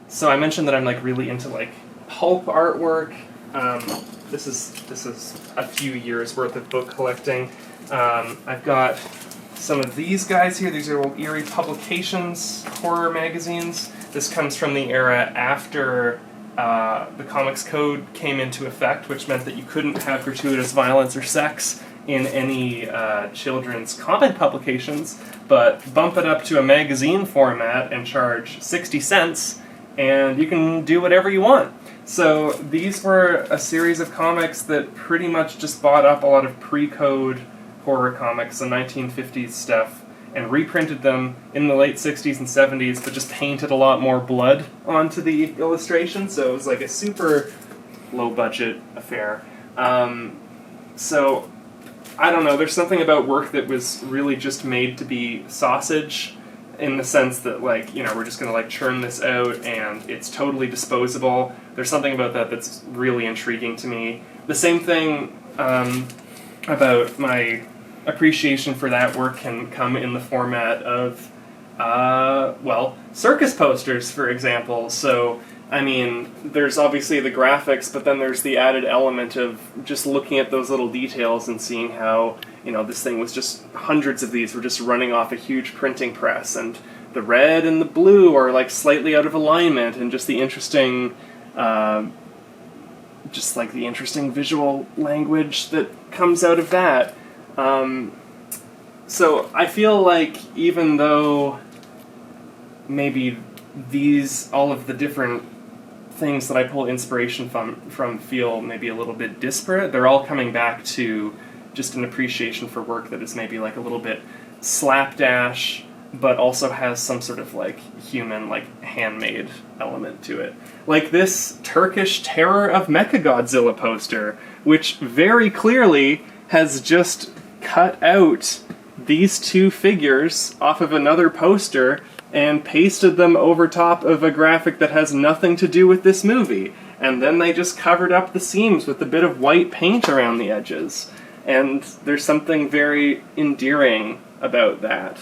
So I mentioned that I'm like really into like pulp artwork. This is a few years worth of book collecting. I've got some of these guys here. These are old Eerie Publications horror magazines. This comes from the era after the Comics Code came into effect, which meant that you couldn't have gratuitous violence or sex in any children's comic publications, but bump it up to a magazine format and charge 60 cents, and you can do whatever you want. So these were a series of comics that pretty much just bought up a lot of pre-code horror comics and 1950s stuff and reprinted them in the late 60s and 70s, but just painted a lot more blood onto the illustration, so it was like a super low-budget affair. So, I don't know, there's something about work that was really just made to be sausage, in the sense that, like, you know, we're just going to, like, churn this out, and it's totally disposable. There's something about that that's really intriguing to me. The same thing about my appreciation for that work can come in the format of, well, circus posters, for example. So, I mean, there's obviously the graphics, but then there's the added element of just looking at those little details and seeing how, you know, this thing was just, hundreds of these were just running off a huge printing press, and the red and the blue are, like, slightly out of alignment, and just the interesting, just, like, the interesting visual language that comes out of that. So I feel like even though maybe all of the different things that I pull inspiration from feel maybe a little bit disparate, they're all coming back to just an appreciation for work that is maybe like a little bit slapdash, but also has some sort of like human, like handmade element to it. Like this Turkish Terror of Mechagodzilla poster, which very clearly has just cut out these two figures off of another poster and pasted them over top of a graphic that has nothing to do with this movie. And then they just covered up the seams with a bit of white paint around the edges. And there's something very endearing about that.